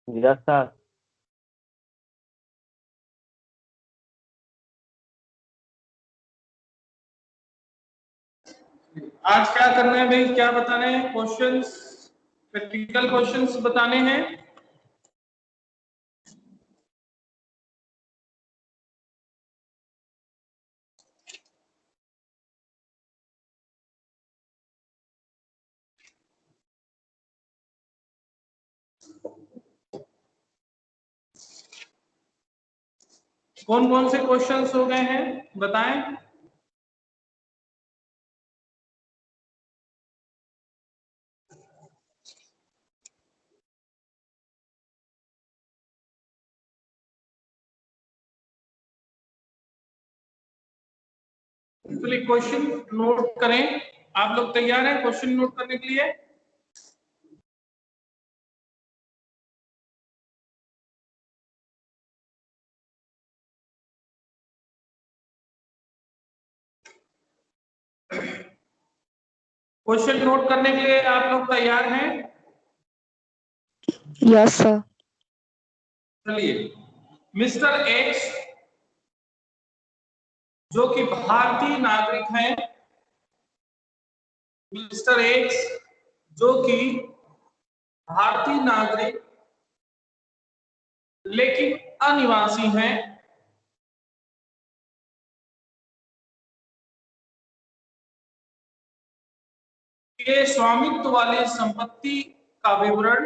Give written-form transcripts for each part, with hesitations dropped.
Yes sir. आज क्या करना है भाई, क्या बताना है? क्वेश्चंस, प्रैक्टिकल क्वेश्चंस बताने हैं। कौन कौन से क्वेश्चंस हो गए हैं बताएं। एक्चुअली क्वेश्चन नोट करें। आप लोग तैयार हैं क्वेश्चन नोट करने के लिए? क्वेश्चन नोट करने के लिए आप लोग तैयार हैं? Yes sir. चलिए, मिस्टर एक्स जो कि भारतीय नागरिक हैं, मिस्टर एक्स जो कि भारतीय नागरिक लेकिन अनिवासी हैं, के स्वामित्व वाली संपत्ति का विवरण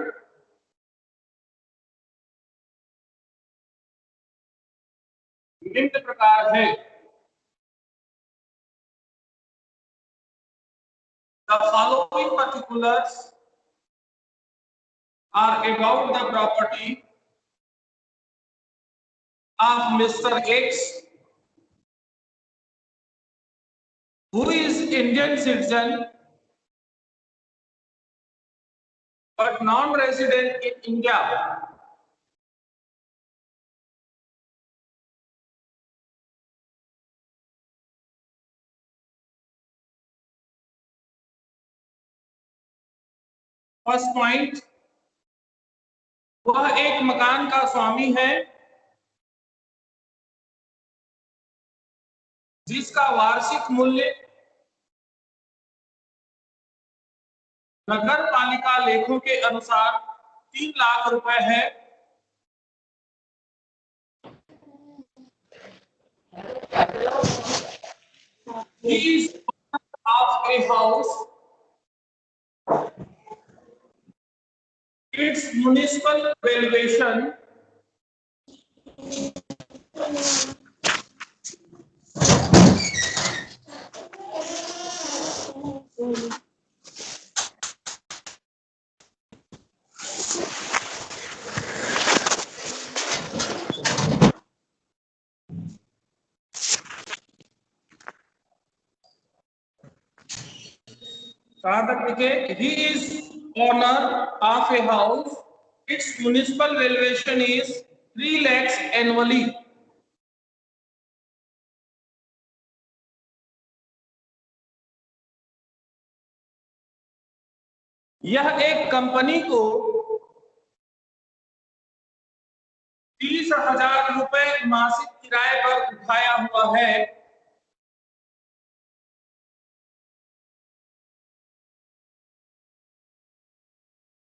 निम्न प्रकार है। The following particulars are about the property of Mr. X, who is Indian citizen but non-resident in India. First point, वह एक मकान का स्वामी है जिसका वार्षिक मूल्य नगर पालिका लेखों के अनुसार 3 लाख रुपए है। He is of a house, its municipal valuation कहां तक लिखे? He is owner of a house, its municipal valuation is 3 lakhs annually. यह एक कंपनी को 30,000 रुपए मासिक किराए पर उठाया हुआ है।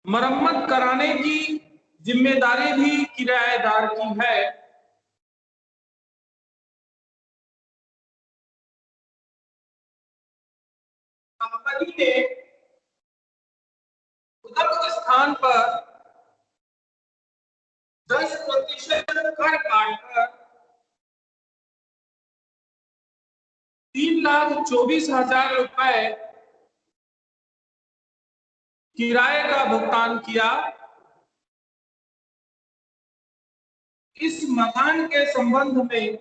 मरम्मत कराने की जिम्मेदारी भी किराएदार की है। कंपनी ने उक्त स्थान पर 10% कर काटकर 3,24,000 रुपए किराए का भुगतान किया। इस मकान के संबंध में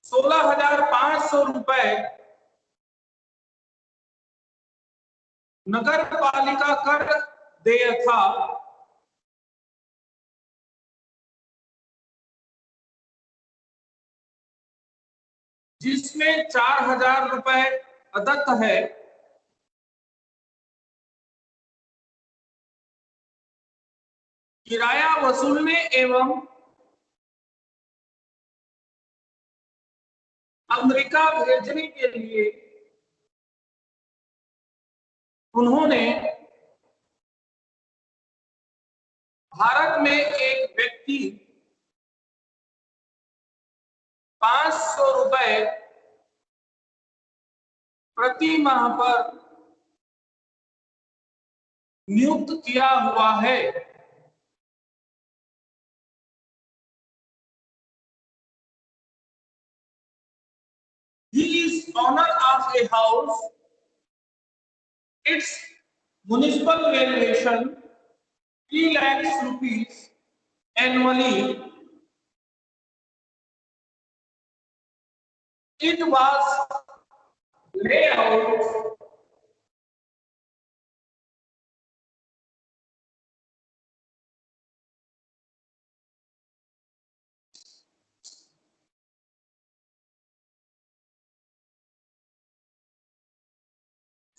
16,500 रुपए नगर पालिका कर देय था। जिसमें 4,000 रुपए अदत्त है किराया वसूलने एवं अमेरिका भेजने के लिए उन्होंने भारत में एक व्यक्ति 500 रुपए प्रति माह पर नियुक्त किया हुआ है। He is owner of a house. Its municipal valuation 3 lakhs rupees annually. It was layout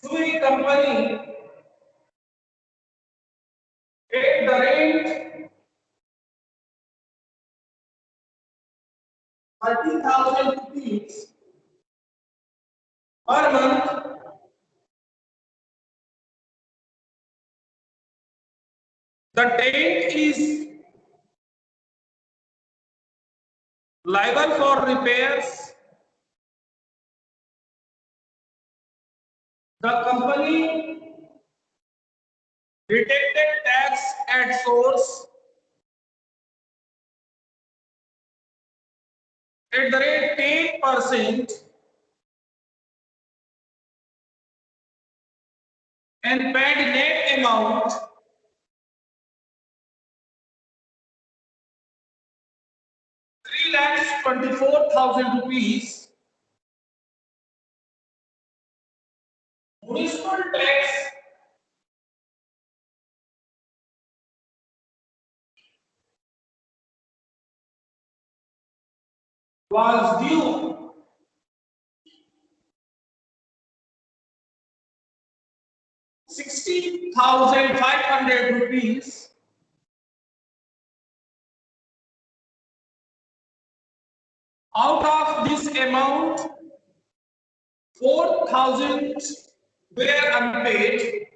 to a company at the rate 30,000 rupees per month. The tenant is liable for repairs. The company detected tax at source at the rate 10% and paid net amount 3,24,000 rupees. Municipal tax was due 60,500 rupees. Out of this amount, 4,000 were unpaid.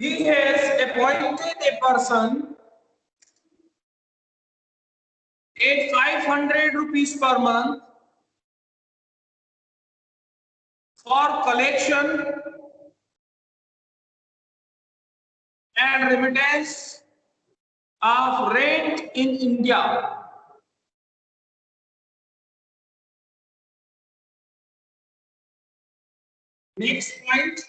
He has appointed a person at 500 rupees per month for collection and remittance of rent in India. Next point.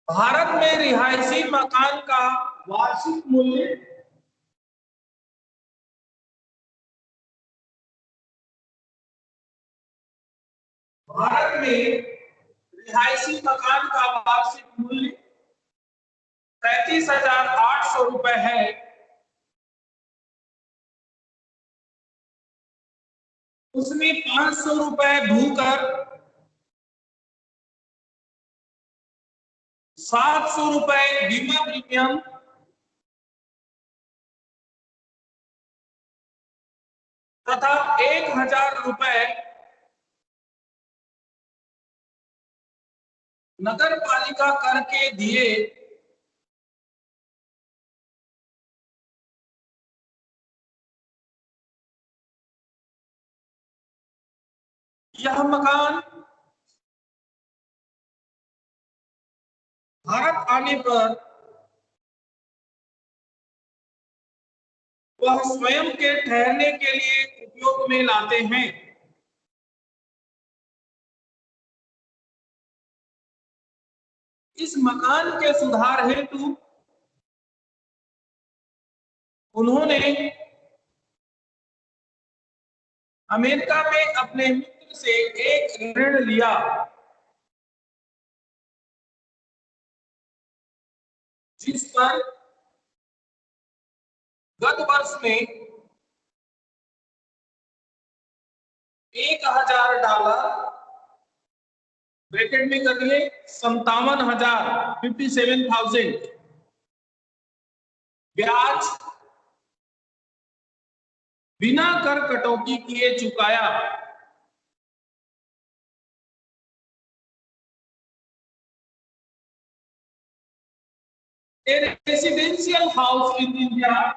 Bharat में रिहायशी मकान का वार्षिक मूल्य भारत में रिहायशी मकान का वार्षिक मूल्य 35,800 रुपए है। उसमें 500 रुपए भूकर 700 रुपए बीमा प्रीमियम तथा 1,000 रुपए नगर पालिका कर के दिए। यह मकान भारत आने पर वह स्वयं के ठहरने के लिए उपयोग में लाते हैं। इस मकान के सुधार हेतु उन्होंने अमेरिका में अपने मित्र से एक ऋण लिया। जिस पर गत वर्ष में $1,000 ब्रैकेट में करिए 57,000 57,000 ब्याज बिना कर कटौती किए चुकाया। A residential house in India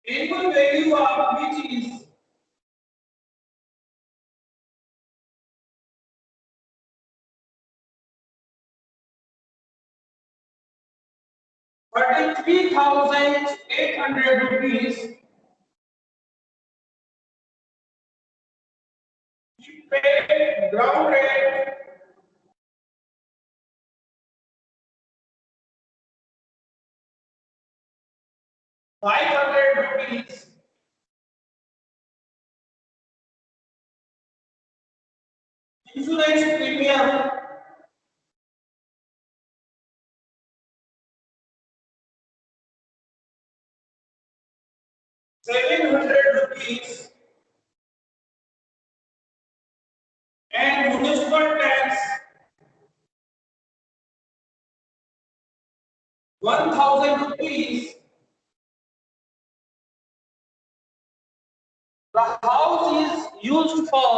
annual value of which is ₹33,800 paid ground rent ₹500 insurance premium ₹700 and municipal tax ₹1,000. The house is used for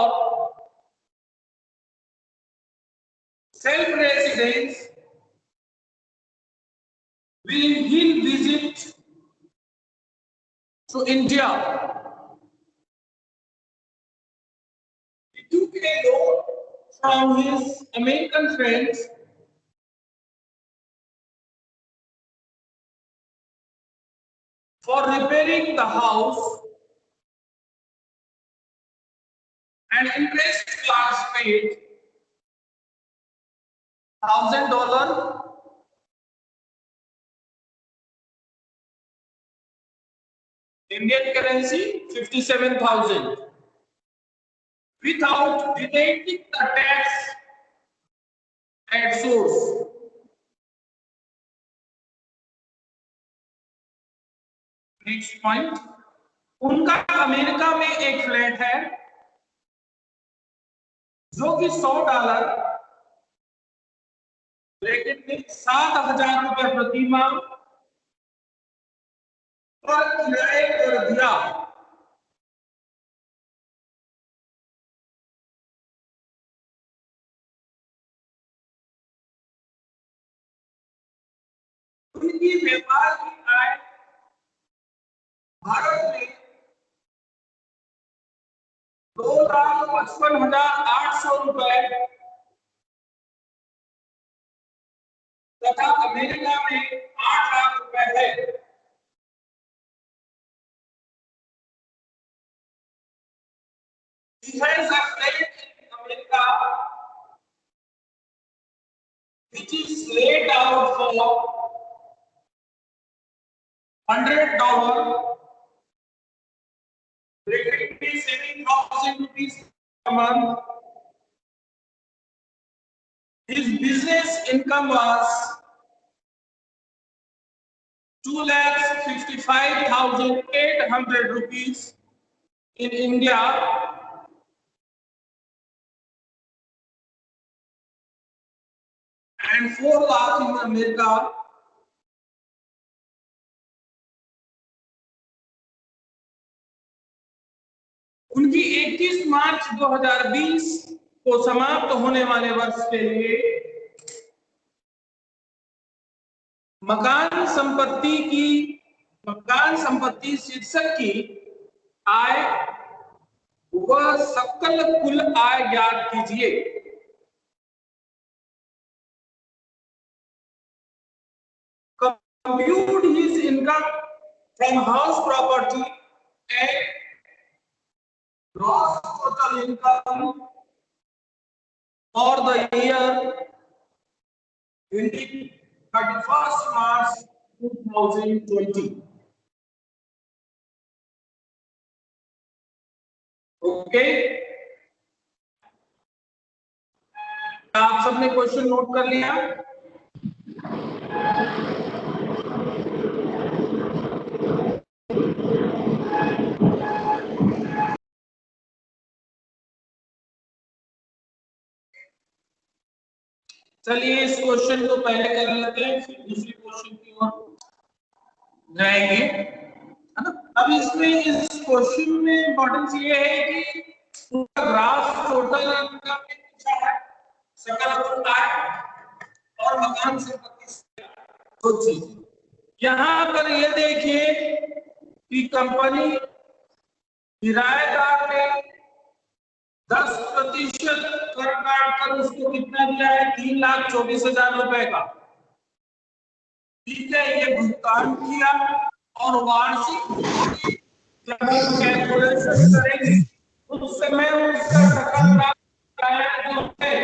self-residence. Will he visit to India? He took a loan from his American friends for repairing the house, and interest was paid $1,000. Indian currency 57,000 without deducting the tax at source. Next point, उनका America में एक flat है जो कि $100 bracket में ₹7,000 प्रति माह पर किराए पर दिया। उनकी व्यापार की आय भारत में ₹2,55,800 तथा अमेरिका में ₹8,00,000 है। He has a flat in America which is laid out for $100, bracket में ₹7,000 a month. His business income was ₹2,55,800 in India and $4 lakh in America. उनकी 31 मार्च 2020 को समाप्त होने वाले वर्ष के लिए मकान संपत्ति शीर्षक की आय व सकल कुल आय ज्ञात कीजिए। Compute his income from house property and gross total income for the year ending 31st March 2020। Okay, आप सबने क्वेश्चन नोट कर लिया? चलिए इस क्वेश्चन को पहले कर लेते हैं, फिर दूसरे क्वेश्चन की ओर जाएंगे, है ना। अब इसमें इस क्वेश्चन में इंपॉर्टेंस ये है कि पूरा ग्राफ टोटल इनकम में पूछा है, सकल कुल आय और मकान संपत्ति, दो चीज। यहाँ पर ये देखिए कि कंपनी किराएदार ने 10% कर काटकर उसको कितना दिया है, 3,24,000 रुपए का। ठीक है, ये भुगतान किया और वार्षिक जब हम कैलकुलेशन करेंगे उस समय उसका सकल किराया जो है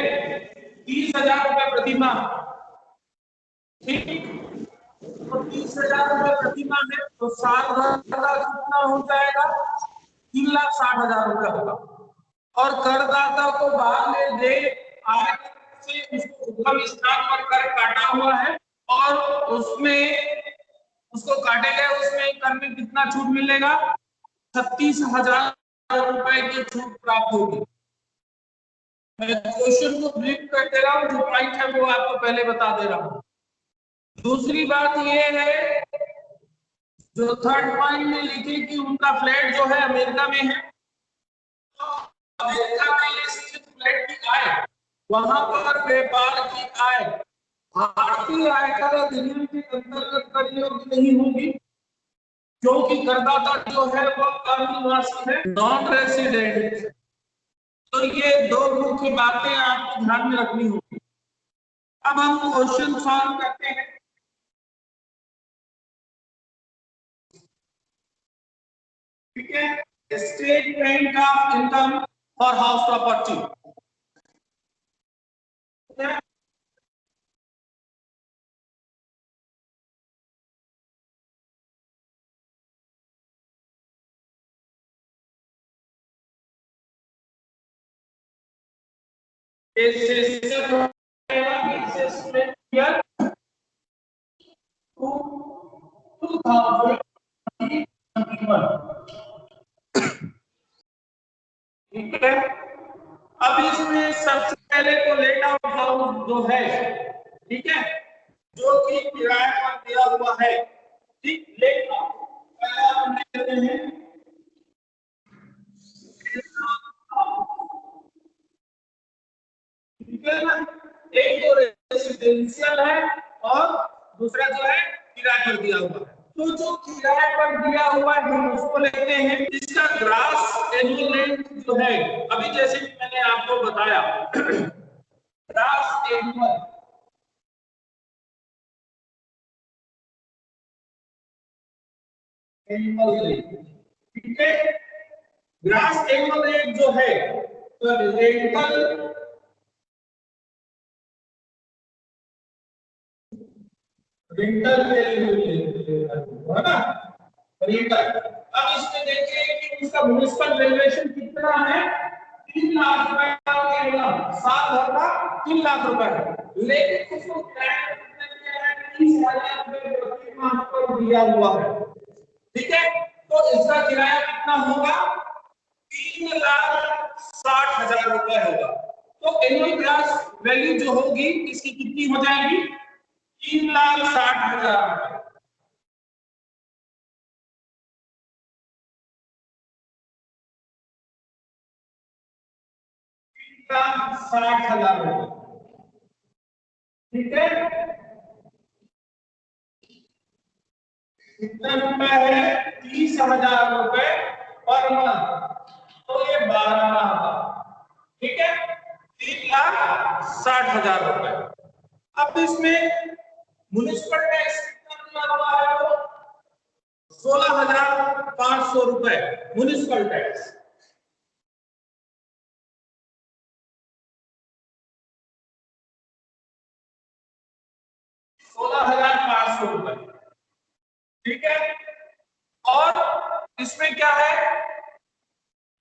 30,000 रुपए प्रति माह। ठीक, तो 30,000 रुपए प्रति माह है, तो साल भर का कितना हो जाएगा, 3,60,000 रुपए होगा। और करदाता को बाद में दे आय से उसको उद्गम स्थान पर कर काटा हुआ है और उसमें उसको काटेगा, उसमें कर में कितना छूट मिलेगा, 36,000 रुपए की छूट प्राप्त होगी। मैं क्वेश्चन को ब्रीफ कर दे रहा हूँ, जो पॉइंट है वो आपको पहले बता दे रहा हूँ। दूसरी बात ये है, जो थर्ड पॉइंट में लिखे कि उनका फ्लैट जो है अमेरिका में है, तो अमेरिका में स्थित फ्लैट की आय, वहां पर व्यापार की आय भारतीय आयकर अधिनियम के अंतर्गत कर योग्य नहीं होगी, क्योंकि करदाता जो है वो अनिवासी है, नॉन रेसिडेंट। तो ये दो मुख्य बातें आपको ध्यान में रखनी होगी। अब हम क्वेश्चन सॉल्व करते हैं। ठीक है, statement of income for house property. ठीक है, अब इसमें सबसे पहले तो लेट आउट हाउस जो है, ठीक है, जो कि किराए पर दिया हुआ है, ठीक, लेट आउट पहले हम लेते हैं। ठीक है ना, एक तो रेसिडेंशियल है और दूसरा जो है किराए पर दिया हुआ है। तो जो किराए पर दिया हुआ है हम उसको लेते हैं। इसका ग्रास एनुअल रेंट जो है, अभी जैसे कि मैंने आपको बताया, ग्रास एनुअल रेट, ठीक है, ग्रास एनुअल रेट जो है, तो रेंटल रेंटल है ना, रेंटल। अब इसमें देखिए कि उसका म्युनिसिपल वैल्यूएशन कितना है, 3,00,000 रुपए केवल, साल भर का 3,00,000 रुपए, लेकिन उसको किराया कितना दिया है, 30,000 रुपए प्रति माह पर दिया हुआ है। ठीक है, तो इसका किराया कितना होगा, 3,60,000 रुपए होगा। तो एनुअल ग्रास वैल्यू जो होगी इसकी कितनी हो जाएगी, 3,60,000। 3,60,000 रुपए, ठीक है, कितना रुपए है, 30,000 रुपए पर मंथ, तो ये 12 माह का, ठीक है, 3,60,000 रुपए। अब इसमें म्युनिसिपल टैक्स कितना दिया हुआ है, वो 16,500 रुपए म्युनिसिपल टैक्स, 16,500 रुपए। ठीक है। और इसमें क्या है,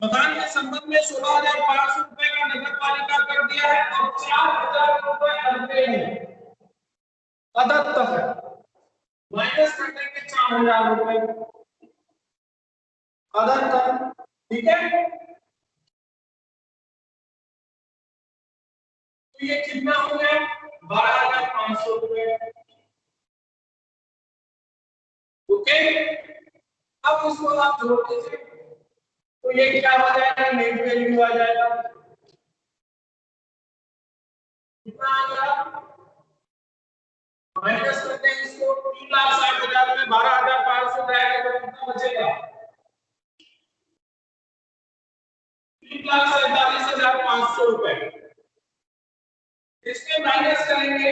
मकान के संबंध में 16,500 रुपए का नगर पालिका कर दिया है और 4,000 रुपए अगले हैं अदत्त है, माइनस कर देंगे 4,000 रुपए अदत्त। ठीक है, तो ये कितना हो गया 12,500 रुपए। ओके, अब इसको आप जोड़ दीजिए तो ये क्या हो जाएगा, नेट वैल्यू आ जाएगा। कितना आ गया, माइनस करते हैं इसको 3,60,000 में 12,500 जाएगा तो कितना बचेगा 3,47,500 रुपए। इसके माइनस करेंगे,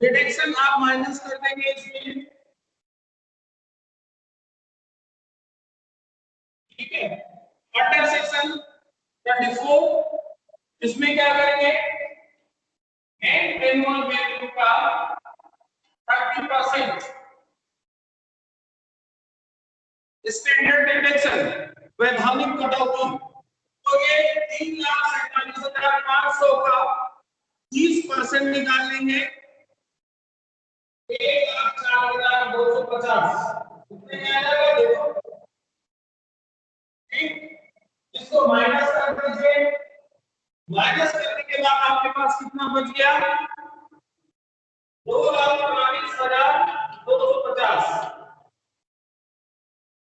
डिडक्शन आप माइनस कर देंगे इसमें। ठीक है, अंडर सेक्शन 24 इसमें क्या करेंगे, एंड एनुअल वैल्यू का 30% स्टैंडर्ड डिडक्शन वैधानिक कटौती, तो ये 3,47,500 का 30% निकाल लेंगे 1,04,250 कितने आ जाएगा देखो। ठीक, इसको माइनस कर दीजिए, माइनस करने के बाद आपके पास कितना बच गया 2,44,250।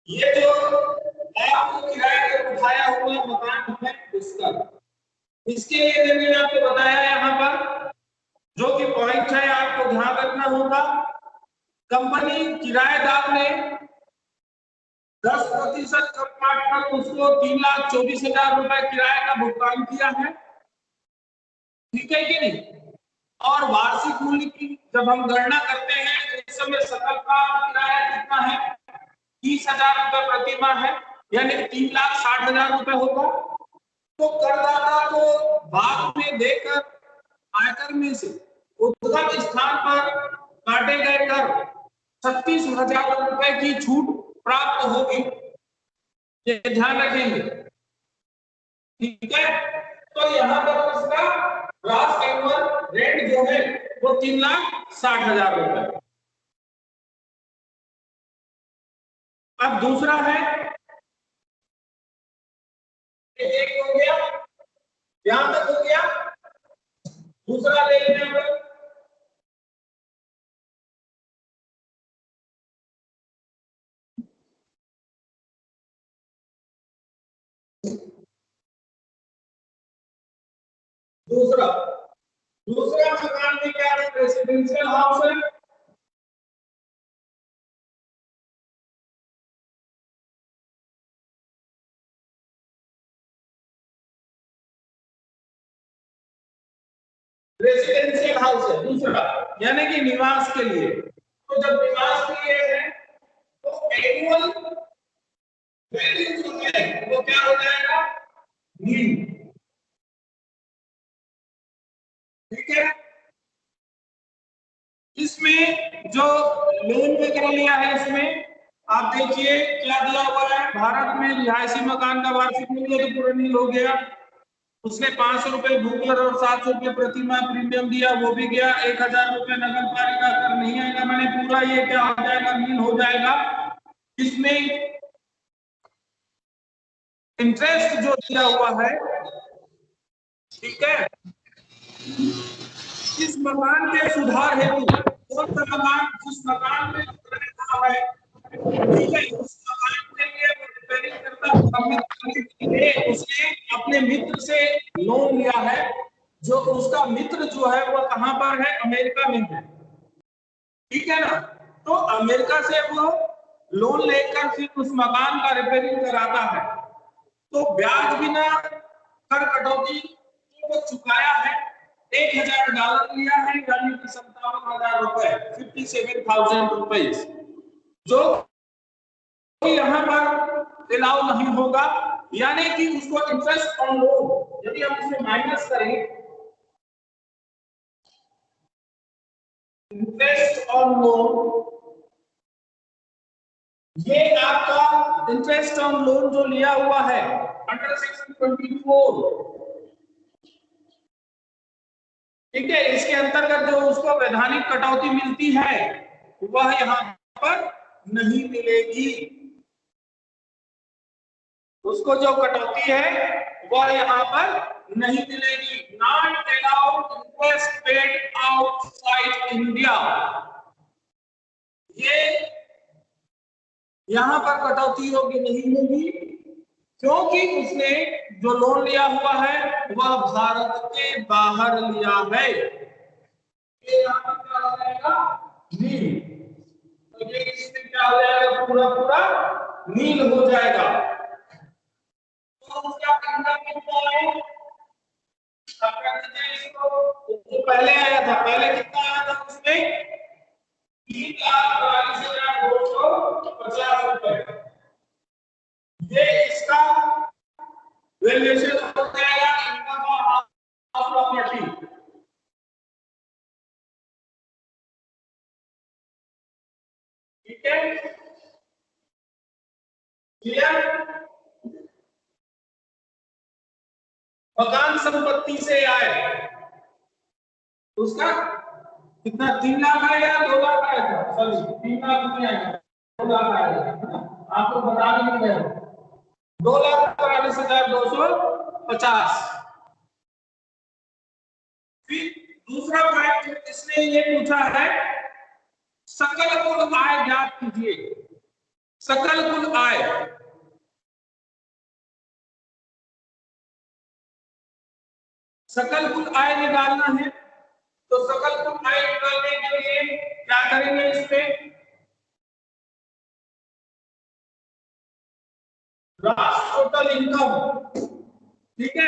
ये जो आपको किराए पर उठाया हुआ मकान है उसका, इसके लिए मैंने आपको बताया यहाँ पर जो कि पॉइंट है आपको ध्यान रखना होगा। कंपनी किराएदार ने 10% कम काटकर उसको 3,24,000 रुपए किराए का भुगतान किया है। ठीक है कि नहीं, और वार्षिक मूल्य की जब हम गणना करते हैं इस समय सकल का किराया कितना है 30,000 रुपए प्रति माह है, यानी 3,60,000 रुपए होगा। तो करदाता को बाद में देकर आयकर में से उद्गम स्थान पर काटे गए कर 36,000 रुपए की छूट प्राप्त होगी, ये ध्यान रखेंगे। ठीक है, तो यहाँ पर इसका ग्रॉस एनुअल रेंट जो है वो 3,60,000 रुपए। अब दूसरा है, एक हो गया यहां तक हो गया, दूसरा ले लेंगे दूसरा दूसरा मकान में क्या है, रेसिडेंशियल हाउस है। रेसिडेंशियल हाउस है दूसरा, यानी कि निवास के लिए। तो जब निवास के लिए है तो एनुअल वैल्यू जो है वो क्या हो जाएगा नील। ठीक है, इसमें जो लोन वगैरह लिया है इसमें आप देखिए क्या दिया हुआ है, भारत में रिहायशी मकान का वार्षिक मूल्य तो पूरा नील हो गया, उसने 500 रुपए भूकर और 700 रुपए प्रति माह प्रीमियम दिया वो भी गया, 1,000 रुपए नगर पालिका कर नहीं आएगा, मैंने पूरा ये क्या हो जाएगा नील हो जाएगा। इसमें इंटरेस्ट जो दिया हुआ है, ठीक है, इस मकान के सुधार हेतु कौन सा मकान जिस मकान में है, ठीक है, उस मकान के लिए रिपेयरिंग करता उसने अपने मित्र से लोन लिया है, जो उसका मित्र जो है वो कहां पर है, अमेरिका में है। ठीक है ना, तो अमेरिका से वो लोन लेकर फिर उस मकान का रिपेयरिंग कराता है, तो ब्याज बिना कर कटौती वो चुकाया है, $1,000 लिया है, यानी कि 57,000 रुपए, 57,000 रुपीज, जो यहाँ पर अलाउ नहीं होगा, यानी कि उसको इंटरेस्ट ऑन लोन यदि हम इसमें माइनस करें इंटरेस्ट ऑन लोन, ये आपका इंटरेस्ट ऑन लोन जो लिया हुआ है अंडर सेक्शन 24, ठीक है, इसके अंतर्गत जो उसको वैधानिक कटौती मिलती है वह यहाँ पर नहीं मिलेगी। उसको जो कटौती है वह यहाँ पर नहीं मिलेगी। Not allowed interest paid outside India, ये यहाँ पर कटौती होगी नहीं होगी, क्योंकि उसने जो लोन लिया हुआ है वह भारत के बाहर लिया है। ये यहाँ पर क्या हो जाएगा, नील, तो ये इसमें क्या हो जाएगा, पूरा पूरा नील हो जाएगा। तो उसका इनकम कितना है, इसको तो पहले आया था, पहले कितना आया था उसमें 3,42,250 रुपए, ये इसका वैल्यूएशन हो जाएगा इनकम ऑफ प्रॉपर्टी। ठीक है, क्लियर। मकान संपत्ति से आए उसका कितना, 3 लाख आएगा, 2 लाख आएगा, सॉरी 3 लाख नहीं आएगा, 2 लाख आएगा, आपको बता भी नहीं रहे, 2,42,250। फिर दूसरा पॉइंट इसने ये पूछा है, सकल कुल आय ज्ञात कीजिए। सकल कुल आय, सकल कुल आय निकालना है, तो सकल कुल आय निकालने के लिए क्या करेंगे, इस पे ग्रॉस टोटल इनकम, ठीक है,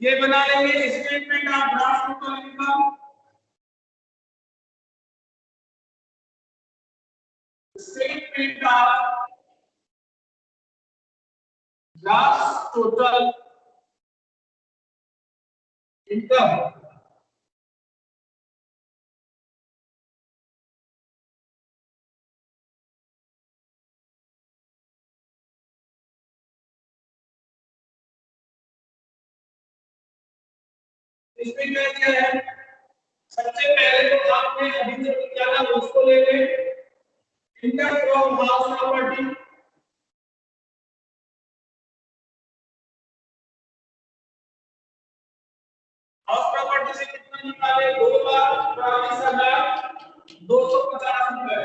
ये बना लेंगे statement of gross total income. Statement of gross total income, इसमें क्या किया है, सबसे पहले तो आपने अभी जो किया था उसको ले लें, income from house property, house property से कितना निकाले, 2,42,250 रुपए।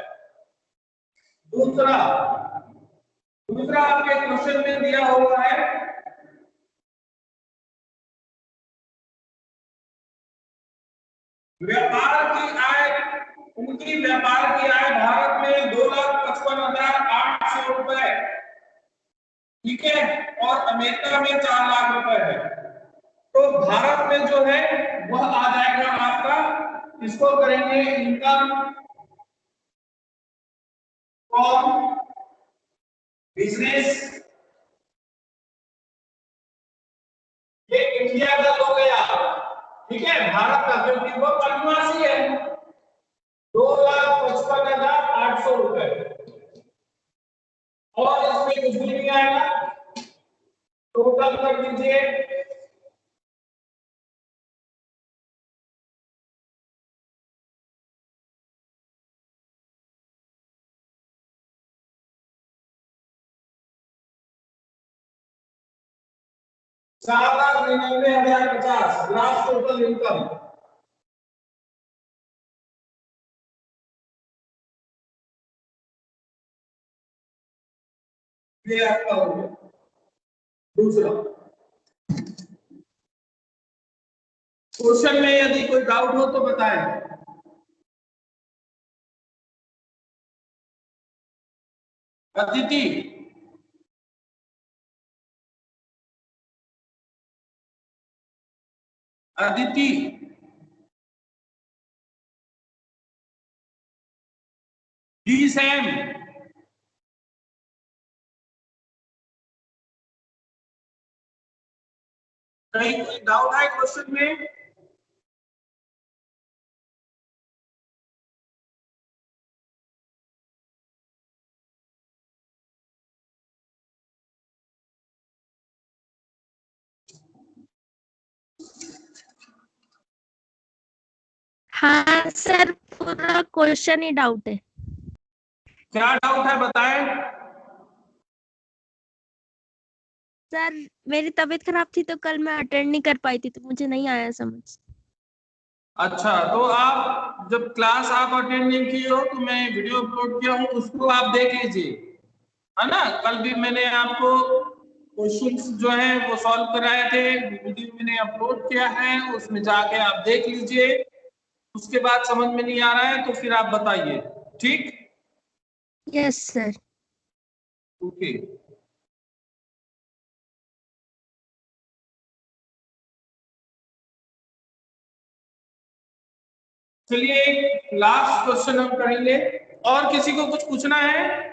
दूसरा दूसरा आपके क्वेश्चन में दिया हुआ है व्यापार की आय, उनकी व्यापार की आय भारत में 2,55,800 रुपए, ठीक है, और अमेरिका में 4 लाख रुपए है। तो भारत में जो है वह आ जाएगा आपका, इसको करेंगे इनकम फ्रॉम बिजनेस, ये इंडिया का हो गया, ठीक है, भारत का, क्योंकि वो अनिवासी है, 2,55,800 रुपए, और इसमें कुछ भी नहीं आएगा, टोटल कर दीजिए, ₹7,99,050 ग्रास टोटल इनकम। ये आपका हो गया। दूसरा क्वेश्चन में यदि कोई डाउट हो तो बताएं। अदिति, अदिति, जी सैम, कहीं कोई डाउट है क्वेश्चन में? हाँ सर, पूरा क्वेश्चन ही डाउट है। क्या डाउट है बताएं। सर मेरी तबीयत खराब थी तो कल मैं अटेंड नहीं कर पाई थी, तो मुझे नहीं आया समझ। अच्छा, तो आप जब क्लास आप अटेंड नहीं किए हो तो मैं वीडियो अपलोड किया हूँ, उसको आप देख लीजिए, है ना। कल भी मैंने आपको क्वेश्चंस जो है वो सॉल्व कराए थे, वीडियो मैंने अपलोड किया है, उसमें जाके आप देख लीजिए। उसके बाद समझ में नहीं आ रहा है तो फिर आप बताइए, ठीक। Yes sir. ओके। चलिए लास्ट क्वेश्चन हम करेंगे। और किसी को कुछ पूछना है?